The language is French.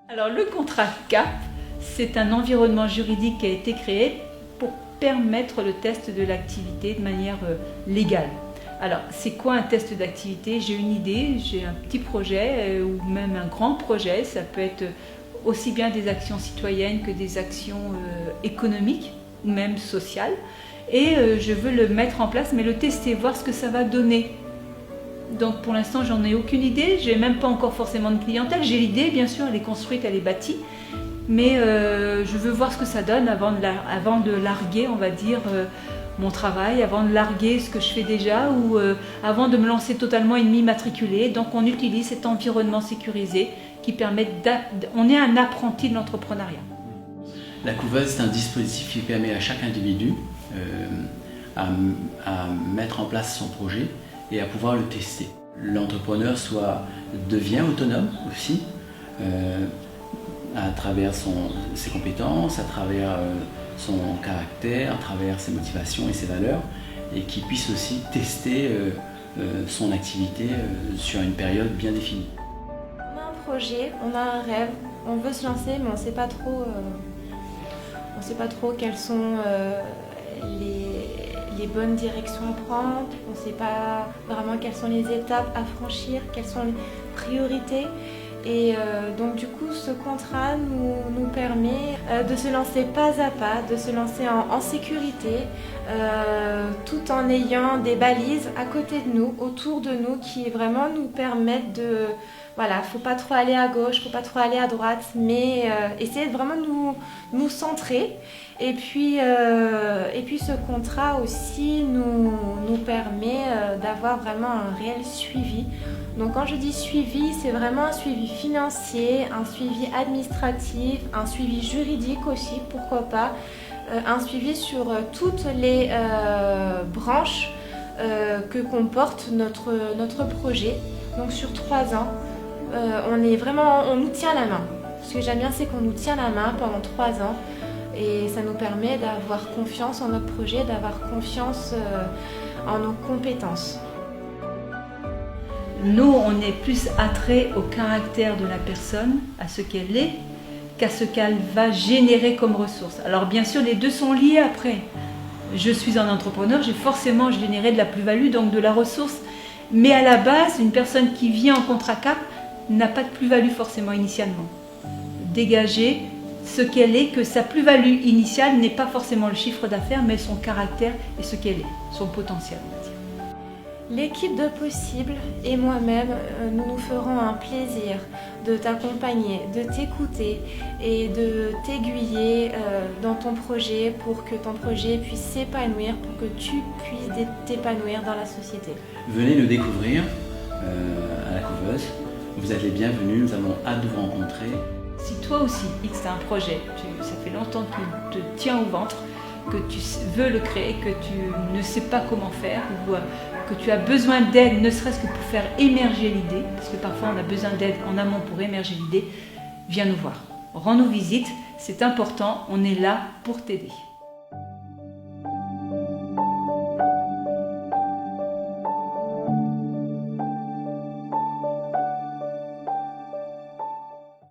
Alors le contrat CAP, c'est un environnement juridique qui a été créé pour permettre le test de l'activité de manière légale. Alors c'est quoi un test d'activité? J'ai une idée, j'ai un petit projet ou même un grand projet, ça peut être aussi bien des actions citoyennes que des actions économiques ou même sociales. Et je veux le mettre en place, mais le tester, voir ce que ça va donner. Donc pour l'instant, j'en ai aucune idée, j'ai même pas encore forcément de clientèle. J'ai l'idée, bien sûr, elle est construite, elle est bâtie, mais je veux voir ce que ça donne avant de larguer, on va dire, mon travail, avant de larguer ce que je fais déjà ou avant de me lancer totalement et de m'immatriculer. Donc on utilise cet environnement sécurisé qui permet on est un apprenti de l'entrepreneuriat. La couveuse, c'est un dispositif qui permet à chaque individu à mettre en place son projet et à pouvoir le tester. L'entrepreneur devient autonome aussi à travers ses compétences, à travers son caractère, à travers ses motivations et ses valeurs, et qui puisse aussi tester son activité sur une période bien définie. On a un projet, on a un rêve, on veut se lancer, mais on ne sait pas trop quelles sont les bonnes directions à prendre, on ne sait pas vraiment quelles sont les étapes à franchir, quelles sont les priorités. Et donc du coup, ce contrat nous permet de se lancer pas à pas, de se lancer en sécurité, tout en ayant des balises à côté de nous, autour de nous, qui vraiment nous permettent de... Voilà, faut pas trop aller à gauche, faut pas trop aller à droite, mais essayer de vraiment nous centrer. Et puis ce contrat aussi nous permet d'avoir vraiment un réel suivi. Donc quand je dis suivi, c'est vraiment un suivi financier, un suivi administratif, un suivi juridique aussi, pourquoi pas, un suivi sur toutes les branches que comporte notre projet. Donc sur 3 ans, on nous tient la main. Ce que j'aime bien, c'est qu'on nous tient la main pendant 3 ans. Et ça nous permet d'avoir confiance en notre projet, d'avoir confiance en nos compétences. Nous, on est plus attrait au caractère de la personne, à ce qu'elle est, qu'à ce qu'elle va générer comme ressource. Alors bien sûr, les deux sont liés après. Je suis un entrepreneur, j'ai forcément généré de la plus-value, donc de la ressource. Mais à la base, une personne qui vient en contrat CAP n'a pas de plus-value forcément initialement. Dégager ce qu'elle est, que sa plus-value initiale n'est pas forcément le chiffre d'affaires, mais son caractère et ce qu'elle est, son potentiel, on va dire. L'équipe de Possible et moi-même, nous ferons un plaisir de t'accompagner, de t'écouter et de t'aiguiller dans ton projet pour que ton projet puisse s'épanouir, pour que tu puisses t'épanouir dans la société. Venez nous découvrir à la couveuse. Vous êtes les bienvenus, nous avons hâte de vous rencontrer. Si toi aussi, X, tu as un projet, ça fait longtemps qu'il te tient au ventre, que tu veux le créer, que tu ne sais pas comment faire, ou que tu as besoin d'aide, ne serait-ce que pour faire émerger l'idée, parce que parfois on a besoin d'aide en amont pour émerger l'idée, viens nous voir. Rends-nous visite, c'est important, on est là pour t'aider.